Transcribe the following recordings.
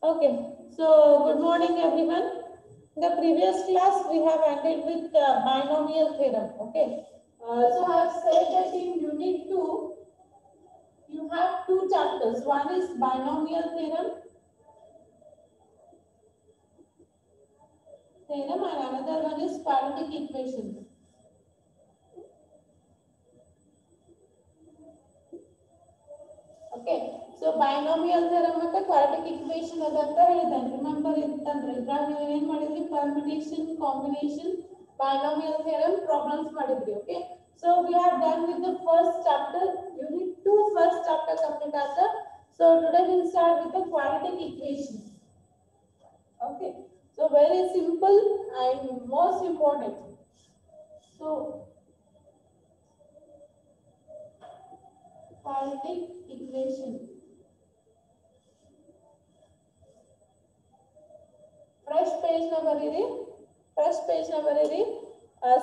Okay, so good morning everyone. In the previous class we have ended with binomial theorem. Okay, so I have said that in unit 2 you have two chapters. One is binomial theorem and another one is quadratic equation. Okay, so binomial theorem ಮತ್ತೆ quadratic equation ಅದಂತ ಹೇಳಿದಾನೆ. Remember ಅಂತಂದ್ರೆ ಇದ್ರಾಗ ನೀವು ಏನು ಮಾಡಿದ್ರಿ, permutation, combination, binomial theorem problems ಮಾಡಿದ್ರಿ. Okay, so we are done with the first chapter. Unit 2 first chapter complete ಆತ. So today we will start with the quadratic equation. Okay, so very simple and most important. So quadratic equation. Fresh page number is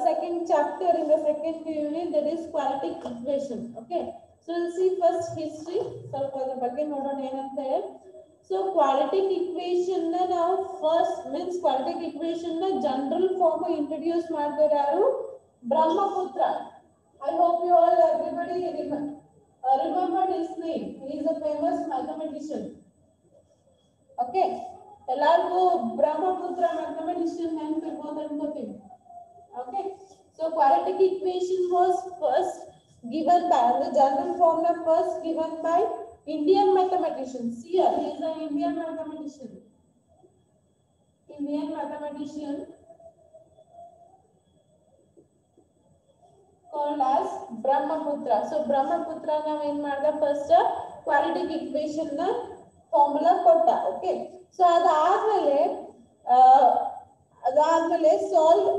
second chapter in the second unit, that is quadratic equation. Okay, so we'll see first history. ಸ್ವಲ್ಪ ಅದರ ಬಗ್ಗೆ ನೋಡೋಣ ಏನಂತ ಹೇಳಿ. So quadratic equation ನ ನಾವು first means quadratic equation ನ general form introduce ಮಾಡಿದವರು ಯಾರು? Brahmaputra. I hope you all everybody remember his name. He is a famous mathematician. Okay, ಎಲ್ಲರಿಗೂ ಬ್ರಹ್ಮಪುತ್ರ mathematician ನೆನಪಿರ್ಬೋದು ಅನ್ಕೋತೀನಿ. Okay, so quadratic equation was first given by the general formula first given by Indian mathematician. See here, he is an Indian mathematician called as Brahmaputra. So Brahmaputra ನಾವು ಏನು ಮಾಡ್ದ first quadratic equation ನ formula ಕೊಟ್ಟ. Okay, so ಅದಾದ್ಮೇಲೆ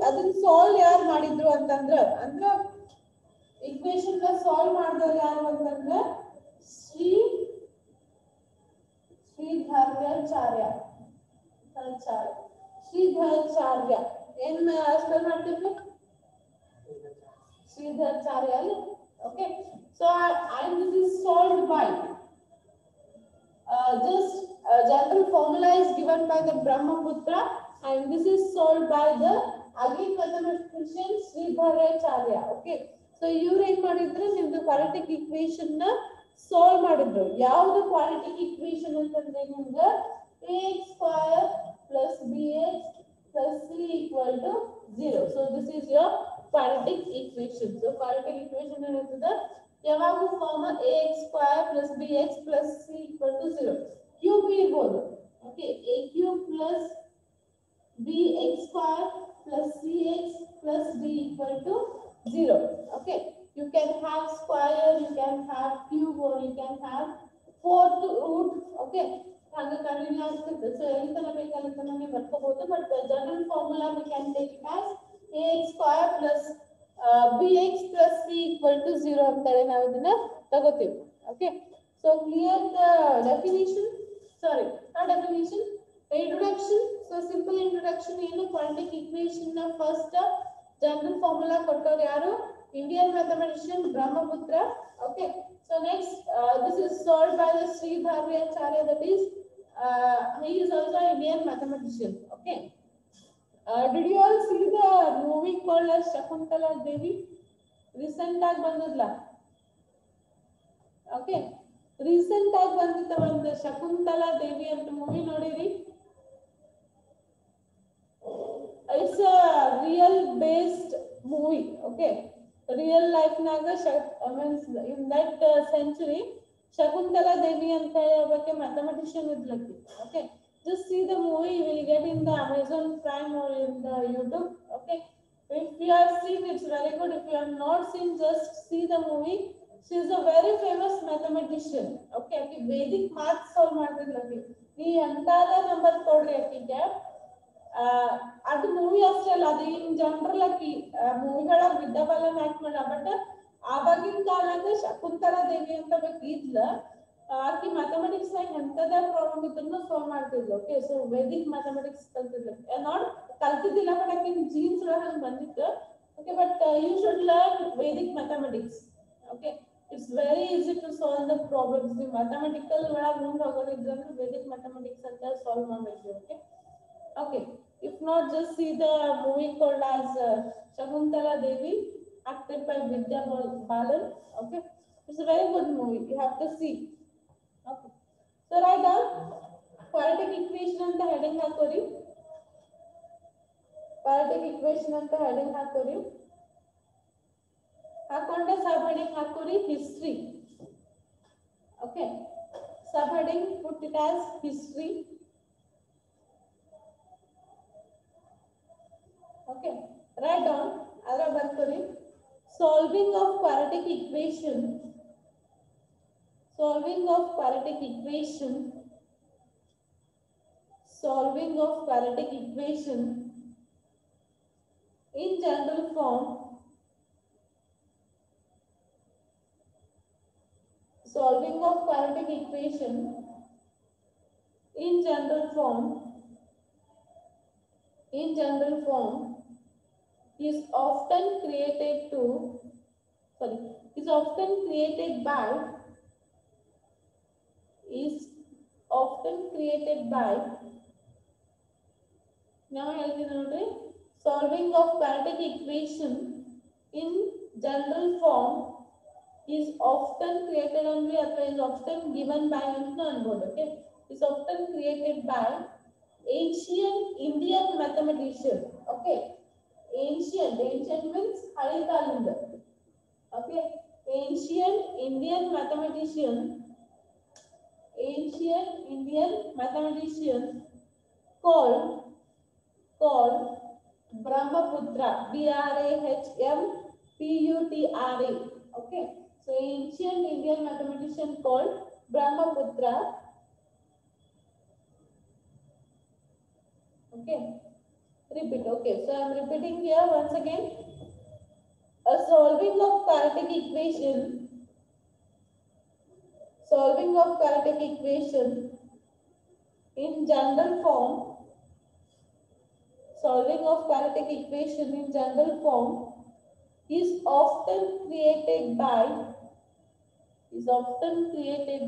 ಅದನ್ನ solve ಯಾರು ಮಾಡಿದ್ರು ಅಂತಂದ್ರೆ ಇಕ್ವೇಶನ್ ನ ಸಾಲ್ವ್ ಮಾಡಿದವರು ಯಾರು ಅಂತಂದ್ರೆ ಶ್ರೀಧರಾಚಾರ್ಯ. ಏನ್ ಸ್ಪೆಲ್ ಮಾಡ್ತಿದ್ವಿ? Sridharacharya. Okay, so and this is solved by just general formula is given by the Brahmaputra and this is solved by the again mathematician Sridharacharya. Okay, so ಇವರು ಏನು ಮಾಡಿದ್ರು, ನಿಮ್ದು quadratic equation ನ ಸಾಲ್ವ್ ಮಾಡಿದ್ರು. ಯಾವುದು quadratic equation ಅಂತಂದ್ರೆ ನಿಮ್ಗೆ ax square plus bx plus c equal to 0. So this is your quadratic equation. So quadratic equation ಏನಿರ್ತದೆ, ಯಾವಾಗೂ form ax square plus bx plus c equal to 0. Cube ಇರ್ಬೋದು. Okay, a cube plus bx square plus cx plus d equal to 0. Okay, you can have square, you can have cube, or you can have fourth root. Okay, ಹಾಗೆ continue ಆಗ್ತದೆ. So ಎಲ್ಲಿ ತನಕ ಬೇಕಲ್ಲಿ ತನಕ ನೀವು ಬರ್ಕೋಬಹುದು, but general formula we can take it as ax square plus bx plus c equal to 0 ಅಂತೇಳಿ ನಾವು ಇದನ್ನ ತಗೋತೀವಿ. Okay, so clear the definition, sorry not definition, the introduction. So simple introduction ಏನು, quadratic equation ನ first general formula ಕೊಟ್ಟವರು ಯಾರು? Indian mathematician Brahmaputra. Okay, so next this is solved by the Sridharacharya, that is he is also an Indian mathematician. Okay, did you all see the movie called as Shakuntala Devi? Recent ಆಗಿ ಬಂದದ್ಲ. Okay, recent ಆಗಿ ಬಂದಿದ್ದ ಒಂದು ಶಕುಂತಲಾ ದೇವಿ ಅಂತ movie ನೋಡಿರಿ. It's a real based movie. Okay, real life ನಾಗ means in that century Shakuntala Devi ಅಂತ ಹೇಳೋಕೆ mathematician ಇದ್ಲಕ್ಕಿ. Okay, just see the movie, you will get in the Amazon Prime or in the YouTube. Okay, if you have seen, it's very good. If you have not seen, just see the movie. She is a very famous mathematician. Okay, aki Vedic math solve ಮಾಡ್ತಿದ್ಲಕ್ಕಿ. ನೀ ಎಂತಾದ number ಕೊಡ್ರಿ ಆಕಿಗೆ, ಅದು movie ಅಷ್ಟೇ ಅಲ್ಲ, ಅದು in general ಆಗಿ ಮೂವಿಗಳಾಗ Vidya Balan act ಮಾಡ. But ಆವಾಗಿನ ಕಾಲದ ಶಕುಂತಲಾ ದೇವಿ ಅಂತ ಇದ್ಲ, ಆಕಿ ಮ್ಯಾಥಮೆಟಿಕ್ಸ್ ನಾಗ ಎಂತದ ಪ್ರಾಬ್ಲಮ್ ಇದ್ರು ಸಾಲ್ವ್ ಮಾಡ್ತಿದ್ಲು. ಓಕೆ, ಸೊ ವೇದಿಕ್ ಮ್ಯಾಥಮೆಟಿಕ್ಸ್ ಕಲ್ತಿದ್ಲು. ನಾಟ್ ಕಲ್ತಿದ್ದಿಲ್ಲ, ಬಟ್ ಆಕಿನ ಜೀನ್ಸ್ ಒಳಗೆ ಹಂಗೆ ಬಂದಿತ್ತು. Okay, but you should learn Vedic mathematics. Okay, It's very easy to solve the problems. The mathematical ಒಳಗೆ ಮುಂದೆ ಹೋಗೋದಿದ್ರೆ Vedic mathematics ಅಂತ solve ಮಾಡಬೇಕು. Okay. Okay. If not, just see the movie called as Shakuntala Devi, acted by Vidya Balan. Okay. It's a very good movie. You have to see. Okay. So write down quadratic equation ಅಂತ heading ಹಾಕೋರಿ. Quadratic equation ಅಂತ heading ಹಾಕೋರಿ. ಹಾಕೊಂಡೆ sub heading ಹಾಕೋರಿ history. Okay. Sub heading put it as history. Okay. Write down adra ಬರ್ಕೋರಿ. Solving of quadratic equation. Solving of quadratic equation. Solving of quadratic equation in general form. Solving of quadratic equation in general form. In general form is often created by now solving of quadratic equation in general form is often created only or is often given by okay, is often created by ancient Indian mathematician. Okay, ancient means Harikalunda. Okay, ancient Indian mathematician called Brahmaputra, Brahmputra. Okay, so ancient Indian mathematician called Brahmaputra. Okay, repeat. Okay, so I am repeating here once again. A solving of quadratic equation in general form. Solving of quadratic equation in general form is often created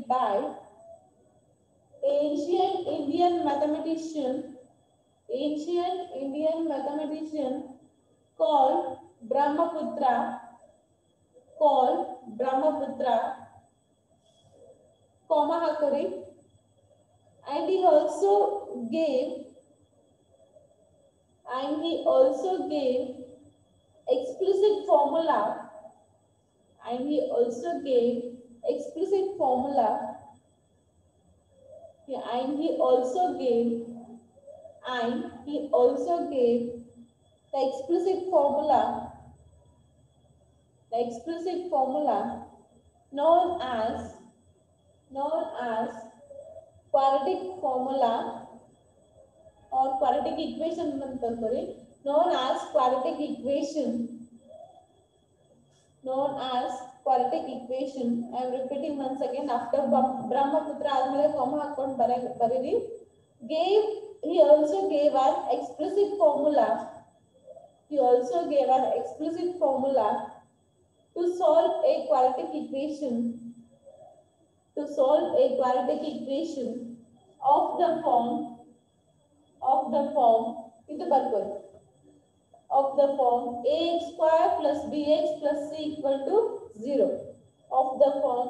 by ancient Indian mathematician called Brahmaputra, comma hakori, and he also gave explicit formula the explicit formula known as quadratic formula or quadratic equation known as quadratic equation. I am repeating once again. After Brahmaputra admele comma hakond bariri. He also gave an explicit formula to solve a quadratic equation of the form ಇದು ಬರ್ಕೊಳ್ಳಿ of the form ax square plus bx plus c equal to 0. Of the form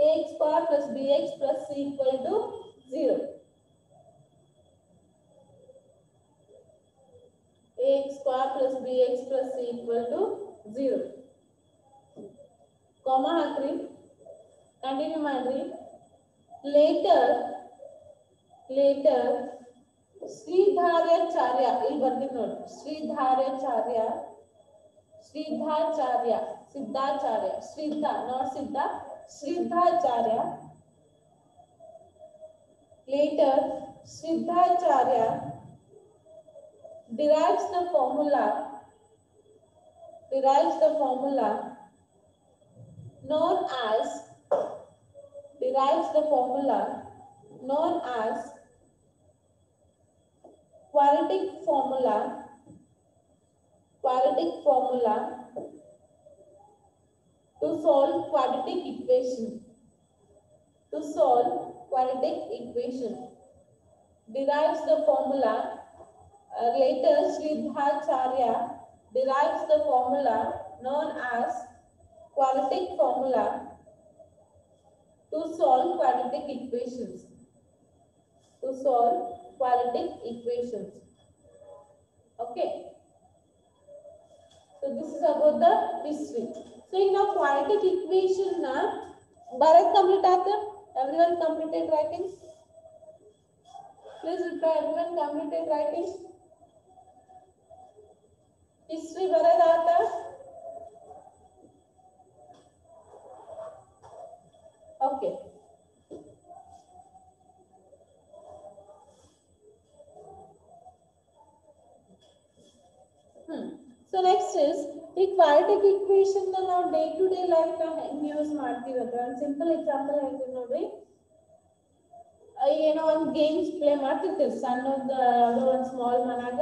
ax square plus bx plus c equal to 0. ax square plus bx plus c equal to 0. Comma ಹಾಕ್ರಿ, continue ಮಾಡ್ರಿ. Later Sridharacharya, ಇಲ್ಲಿ ಬರ್ತೀನಿ ನೋಡಿ. Sridharacharya, Sridharacharya. Later Sridharacharya derives the formula known as quadratic formula To solve quadratic equation. To solve quadratic equation. Derives the formula. Later, Sridharacharya derives the formula known as quadratic formula to solve quadratic equations. To solve quadratic equations. Okay. So this is about the history. So in a quadratic equation na Bharat complete aata? Everyone completed writing? Please reply. Everyone completed writing? History Bharat aata? Okay. So next is ಈ quadratic equation ನ ನಾವು day to day life ನ ಹೆಂಗೆ use ಮಾಡ್ತೀವಿ ಅಂತ ಒಂದು simple example ಹೇಳ್ತೀನಿ ನೋಡ್ರಿ. ಏನೋ ಒಂದು ಗೇಮ್ಸ್ ಪ್ಲೇ ಮಾಡ್ತಿರ್ತೀವಿ ಸಣ್ಣದ ಯಾವುದೋ ಒಂದು ಸ್ಮಾಲ್ ಮನಾಗ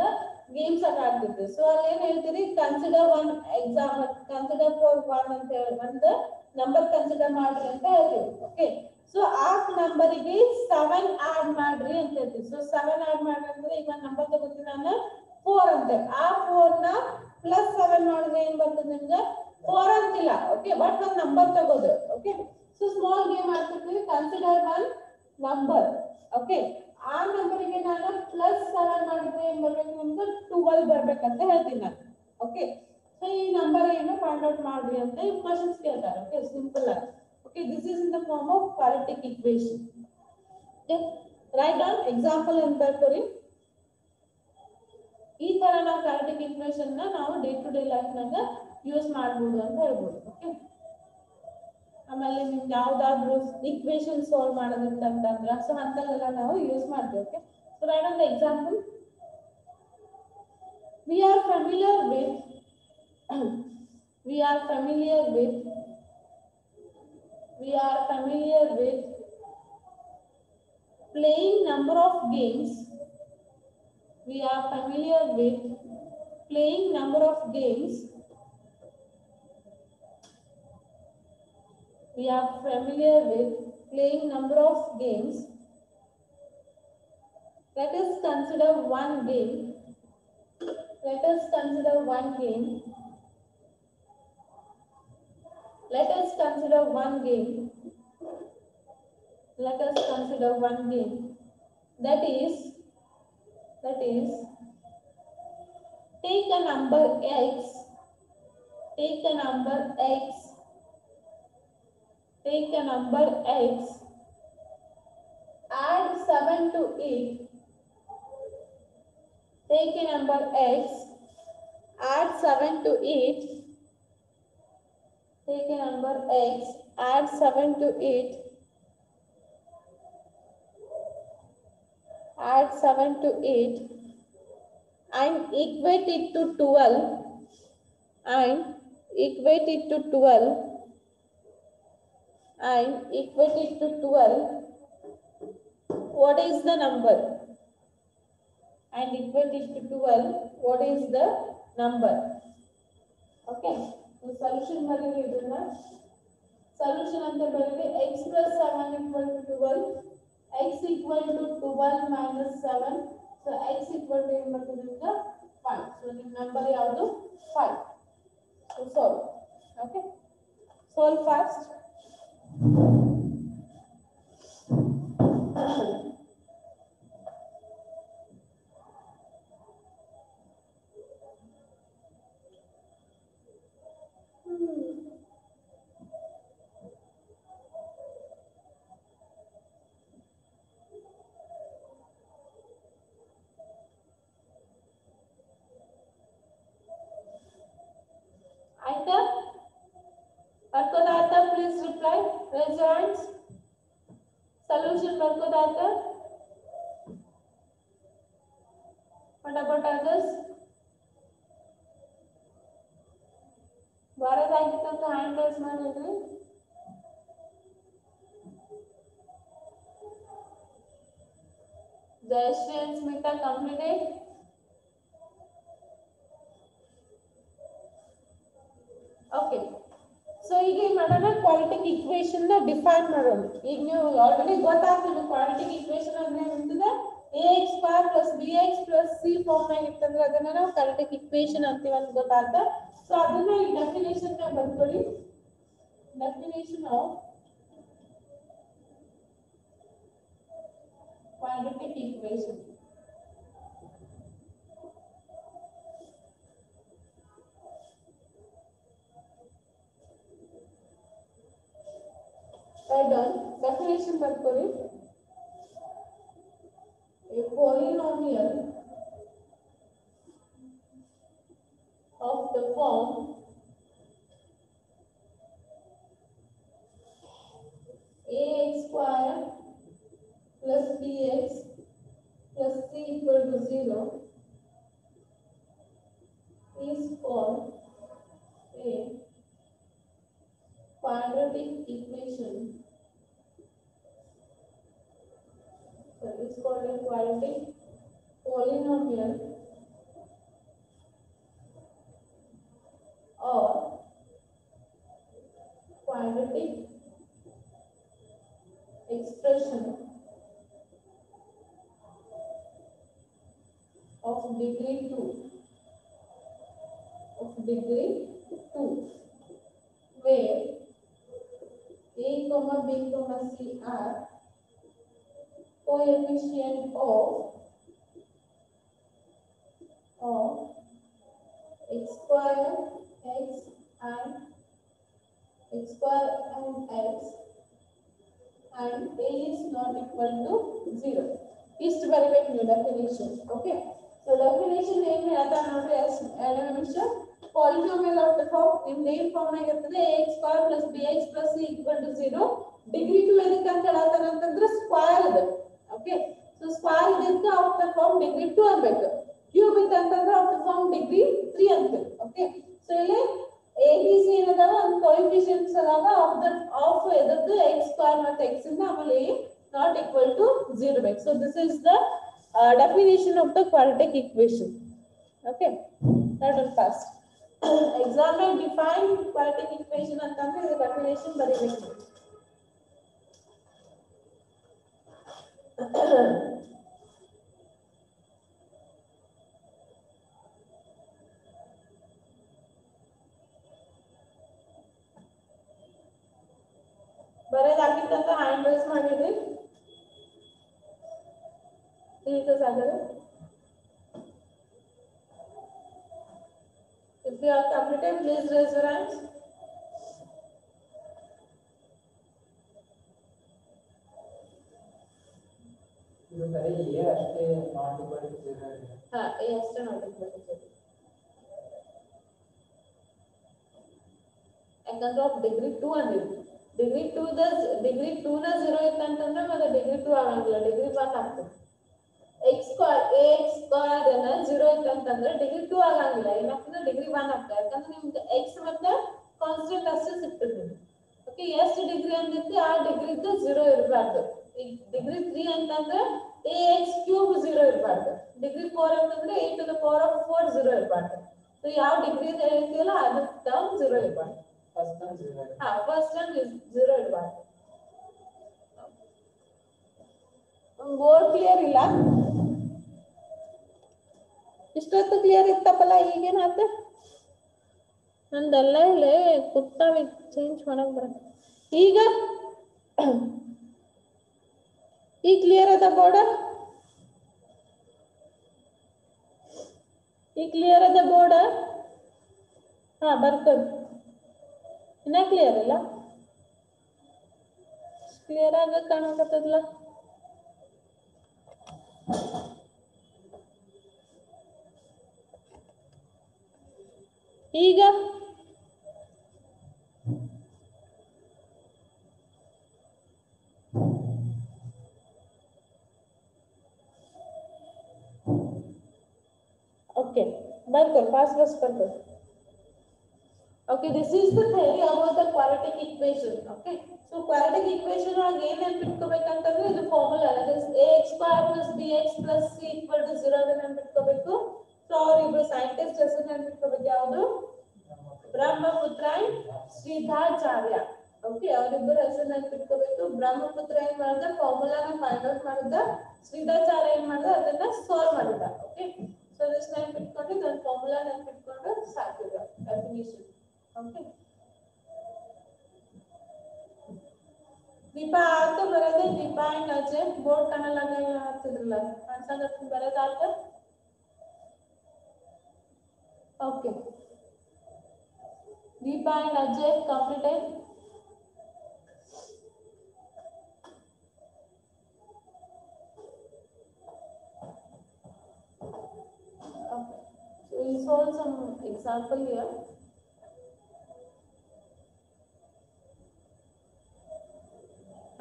ಗೇಮ್ಸ್ ಆಟ ಆಡ್ತಿರ್ತೀವಿ. ಸೊ ಅಲ್ಲಿ ಏನ್ ಹೇಳ್ತೀರಿ consider one exam consider for one ಅಂತ ಹೇಳಿ ಒಂದು ನಂಬರ್ ಕನ್ಸಿಡರ್ ಮಾಡ್ರಿ ಅಂತ ಹೇಳ್ತೀವಿ. ಓಕೆ ಸೊ ಆ ನಂಬರಿಗೆ 7 ಆಡ್ ಮಾಡ್ರಿ ಅಂತ ಹೇಳ್ತೀವಿ. ಸೊ 7 ಆಡ್ ಮಾಡ್ರಿ ಅಂದ್ರೆ ಈಗ ಒಂದು ನಂಬರ್ ತಗೋತೀನಿ ನಾನು 4 ಅಂತ. ಆ 4 ನ ಪ್ಲಸ್ 7 ಮಾಡಿದ್ರೆ ಏನ್ ಬರ್ತದೆ ನಿಮ್ಗೆ 4 ಅಂತಿಲ್ಲ. ಓಕೆ ಬಟ್ ಒಂದು ನಂಬರ್ ತಗೋದು. ಓಕೆ ಸೊ ಸ್ಮಾಲ್ ಗೇಮ್ ಆಡ್ತಿರ್ತೀವಿ ಕನ್ಸಿಡರ್ ಒನ್ ನಂಬರ್. ಓಕೆ ಆ ನಂಬರಿಗೆ ನಾನು ಪ್ಲಸ್ 7 ಮಾಡಿದ್ರೆ ಏನ್ ಬರ್ಬೇಕು ನಿಮ್ಗೆ 12 ಬರ್ಬೇಕಂತ ಹೇಳ್ತೀನಿ ನಾನು. ಓಕೆ ಸೊ ಈ ನಂಬರ್ ಏನು ಫೈಂಡ್ ಔಟ್ ಮಾಡ್ರಿ ಅಂತ ಕ್ವೆಶ್ಚನ್ಸ್ ಕೇಳ್ತಾರೆ. ಓಕೆ ಸಿಂಪಲ್ ಆಗಿ. Okay this is in the form of quadratic equation. Okay write down example ಅಂತ ಬರ್ಕೊರಿ. ಈ ತರ ನಾವು ಕ್ವಾಡ್ರಾಟಿಕ್ ಈಕ್ವೇಷನ್ ನ ನಾವು ಡೇ ಟು ಡೇ ಲೈಫ್ ನಾಗ ಯೂಸ್ ಮಾಡಬಹುದು ಅಂತ ಹೇಳ್ಬೋದು. ಓಕೆ ಆಮೇಲೆ ನಿಮ್ಗೆ ಯಾವ್ದಾದ್ರು ಈಕ್ವೇಷನ್ ಸಾಲ್ವ್ ಮಾಡೋದಂತಂದ್ರೆ ಸೊ ಅಂತಲ್ಲೆಲ್ಲ ನಾವು ಯೂಸ್ ಮಾಡ್ತೀವಿ. Okay so write on the example. we are familiar with we are familiar with we are familiar with playing number of games. We are familiar with playing number of games. We are familiar with playing number of games. Let us consider one game. Let us consider one game. Let us consider one game. Let us consider one game. That is take a number x. Take a number x. Take a number x. Add 7 to it. Take a number x. Add 7 to it. Take a number x. Add 7 to it. Add 7 to it. And equate it to 12. And equate it to 12. And equate it to 12. What is the number? And equate it to 12. What is the number? Okay. So solution barili idunna. Solution anta barili x plus 7 equal to 12. X equal to 12 minus 7. So x equal to ಏನು ಬರ್ತದೆ ನಿಮಗೆ 5. So ನಿಮ್ಮ number ಯಾವುದು 5. So solve. Okay. Solve fast. Aita? Barkodata, please reply. Raise your hands. Solution Barkodata. What about others? Bharat Aita to hand raise ಮಾಡಿದ್ರಿ. Jayashree and Smita completed. Okay. So ಈಗ ಮಾಡೋಣ quadratic equation ನ define ಮಾಡೋಣ. ಈಗ ನೀವು already ಗೊತ್ತಾಗ್ತದೆ quadratic equation ಅಂದ್ರೆ ಏನಿರ್ತದೆ, ax square plus bx plus c form ನಾಗ ಇರ್ತಂದ್ರೆ ಅದನ್ನ ನಾವು ಕ್ವಾಡ್ರಾಟಿಕ್ ಈಕ್ವೇಶನ್ ಅಂತೀವಿ ಅಂತ ಗೊತ್ತಾಗ್ತ. ಸೊ ಅದನ್ನ ಈ ಡೆಫಿನೇಷನ್ ನ ಬರ್ಕೊಳ್ಳಿ. Definition of quadratic equation. Definition ಬರ್ಕೊಳ್ಳಿ. A polynomial of the form ax square plus bx plus c equal to 0 is called a quadratic equation. So it's called a quadratic polynomial or quadratic expression of degree 2 where a comma b comma c are coefficient of x square x and x square and x and a is not equal to 0. Is to bariಬೇಕು ನೀವು definition. Okay, so definition ಏನು ಹೇಳ್ತಾ ನೋಡ್ರಿ ಎರಡನೇ ನಿಮಿಷ. polynomial of the form in name form ನಾಗ ಇರ್ತದೆ ax square plus bx plus c equal to 0. degree 2 ಎದಕ್ಕೆ ಅಂತ ಹೇಳ್ತಾರ ಅಂತಂದ್ರೆ ಸ್ಕ್ವೇರ್ ಇದೆ. Okay, so square ಇದಕ್ಕೆ of the form degree 2 ಅನ್ಬೇಕು. cube ಇದೆ ಅಂತಂದ್ರೆ of the form degree 3 ಅನ್ಬೇಕು. Okay, so ಇಲ್ಲಿ a b c ಏನದಾವ ಒಂದು coefficients ಅದಾವ of ಎದದ್ದು x square ಮತ್ತು x ಇಂದ ಆಮೇಲೆ a not equal to 0 ಬೇಕು. So this is the definition of the quadratic equation. Okay, that one fast. Exam ನಲ್ಲಿ define quadratic equation ಅಂತಂದ್ರೆ ಇದು definition ಬರೀಬೇಕು. ಬರೆದಾಗಿತ್ತಂತ ಹ್ಯಾಂಡ್ ರೈಸ್ ಮಾಡಿದ್ರಿ ಈಗ ಸಾಗರ. If you are completed, please raise your hands. ಇದು ಸರಿ A ಅಷ್ಟೇ ನಾಟ್ ಈಕ್ವಲ್ ಟು 0 ಇದೆ. ಹಾ, ಎ ಅಷ್ಟೇ ನಾಟ್ ಈಕ್ವಲ್ ಟು 0. ಯಾಕಂದ್ರೆ ಆಫ್ ಡಿಗ್ರಿ 2 ಅಂದಿದೆ. ಡಿಗ್ರಿ 2 ನ 0 ಇತ್ತಂತಂದ್ರೆ ಮತ್ತೆ ಡಿಗ್ರಿ 2 ಆಗಂಗಿಲ್ಲ, ಡಿಗ್ರಿ 1 ಆಗ್ತದೆ. x ಸ್ಕ್ವೇರ್ ax ಸ್ಕ್ವೇರ್ ಅನ್ನ 0 ಇತ್ತಂತಂದ್ರೆ ಡಿಗ್ರಿ 2 ಆಗಂಗಿಲ್ಲ, ಏನಾಗ್ತದೆ ಡಿಗ್ರಿ 1 ಆಗ್ತದೆ. ಯಾಕಂದ್ರೆ ನಿಮ್ಗೆ x ಮತ್ತೆ ಕಾನ್ಸ್ಟೆಂಟ್ ಅಷ್ಟೇ ಸಿಗ್ತದೆ ನಿಮ್ಗೆ. ಓಕೆ, ಎಷ್ಟು ಡಿಗ್ರಿ ಅಂದಿತ್ತು ಆ ಡಿಗ್ರಿದು 0 ಇರಬಾರ್ದು. ಈಗ ಡಿಗ್ರಿ 3 ಅಂತಂದ್ರೆ ax ಕ್ಯೂಬ್ 0 ಇರಬಾರ್ದು. ಡಿಗ್ರಿ 4 ಅಂತಂದ್ರೆ a to the power of 4 0 ಇರಬಾರ್ದು. ಸೊ ಯಾವ ಡಿಗ್ರಿ ಹೇಳ್ತೀವಲ್ಲ ಅದು ಟರ್ಮ್ 0 ಇರಬಾರ್ದು. First term 0. ಹಾ, ಫಸ್ಟ್ ಟರ್ಮ್ 0 ಇರಬಾರ್ದು. ಬೋರ್ಡ್ ಕ್ಲಿಯರ್ ಇಲ್ಲ, ಇಷ್ಟೊತ್ತು ಕ್ಲಿಯರ್ ಇತ್ತಪ್ಪಲ್ಲ, ಈಗೇನಾತ ನಂದೆಲ್ಲ ಇಲ್ಲ ಕುತ್ತಾವಿ ಚೇಂಜ್ ಮಾಡಕ್ ಬರಲ್ಲ. ಈಗ ಕ್ಲಿಯರ್ ಅದ ಬೋರ್ಡ್, ಈಗ ಕ್ಲಿಯರ್ ಅದ ಬೋರ್ಡ್. ಹಾ, ಬರ್ತದೆ. ಇನ್ನ ಕ್ಲಿಯರ್ ಇಲ್ಲ, ಕ್ಲಿಯರ್ ಆಗ ಕಾಣಕತ್ತದಲ್ಲ. ಈಗ ಓಕೆ, ಬರ್ಕೊಳ್ಳಿ, ಫಾಸ್ಟ್ ಬರ್ಕೊಳ್ಳಿ. Okay, this is the theory about the quadratic equation. Okay, so quadratic equation ಆಗ ಏನು ನೆನಪಿಟ್ಕೋಬೇಕಂತಂದ್ರೆ ಇದು formula, that is ax square plus bx plus c equal to 0 ಅಂತ ನೆನಪಿಟ್ಕೋಬೇಕು. ಸೊ ಅವ್ರಿಬ್ರು ಸೈಂಟಿಸ್ಟ್ ಹೆಸರು ನೆನಪಿಟ್ಕೋಬೇಕು, ಯಾವುದು ಬ್ರಹ್ಮಪುತ್ರ ಶ್ರೀಧಾಚಾರ್ಯ. ಓಕೆ, ಅವರಿಬ್ಬರ ಹೆಸರು ನೆನಪಿಟ್ಕೋಬೇಕು. ಬ್ರಹ್ಮಪುತ್ರ ಏನ್ ಮಾಡಿದ, ಫಾರ್ಮುಲಾನ ಫೈಂಡ್ ಔಟ್ ಮಾಡಿದ. ಶ್ರೀಧಾಚಾರ್ಯ ಏನ್ ಮಾಡಿದ, ಅದನ್ನ ಸಾಲ್ವ್ ಮಾಡಿದ. ಓಕೆ, ಸೊ ದಿಸ್ ನೆನಪಿಟ್ಕೊಂಡು ಇದನ್ನ ಫಾರ್ಮುಲಾ ನೆನಪಿಟ್ಕೊಂಡು ಸಾಕಿದ ಡೆಫಿನಿಷನ್. ಓಕೆ, ದೀಪಾ ಆತ ಬರೋದೇ, ದೀಪಾ ಅಂಡ್ ಅಜಯ್ ಬೋರ್ಡ್ ಕನ್ನಡ ಆಗ್ತಿದ್ರಲ್ಲ, ಅನ್ಸಂಗತ್ ಬರೋದಾತ. Okay, Deepa and Ajay completed. Okay, so we solve some example here.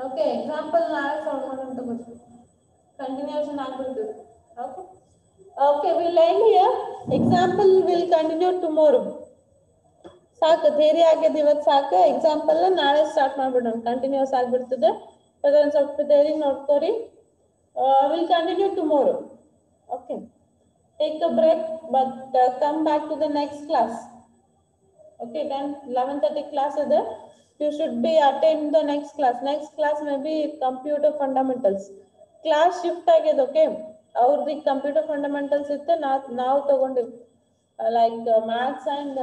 Okay, example ನಾಳೆ solve ಮಾಡೋಣ ತಗೋರಿ. Continuation ಆಗ್ಬಿಡ್ತು. Okay. Okay, we'll end here. Example will continue tomorrow. ಸಾಕು, ಥಿಯರಿ ಆಗ್ಯದ ಇವತ್ತು ಸಾಕು. ಎಕ್ಸಾಂಪಲ್ ನಾಳೆ ಸ್ಟಾರ್ಟ್ ಮಾಡ್ಬಿಡೋಣ, ಕಂಟಿನ್ಯೂಸ್ ಆಗ್ಬಿಡ್ತದೆ. ಅದೊಂದು ಸ್ವಲ್ಪ ಥಿಯರಿ ನೋಡ್ಕೋರಿ. Will continue tomorrow. Okay. Take a break, but come back to the next class. Okay, then 11:30 class is there. You should be attend the next class. Next class may be computer fundamentals. Class shift aged. Okay, the computer fundamentals itte now tagondi like maths and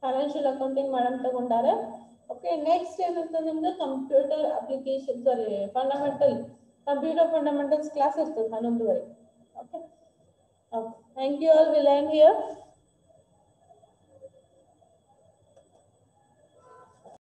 financial accounting madam tagondare. Okay, next ಏನಂತ ನಿಮ್ದು computer application, sorry, fundamental computer fundamentals class ಇರ್ತದೆ 11:00. Okay. Okay. Thank you all. We'll end here.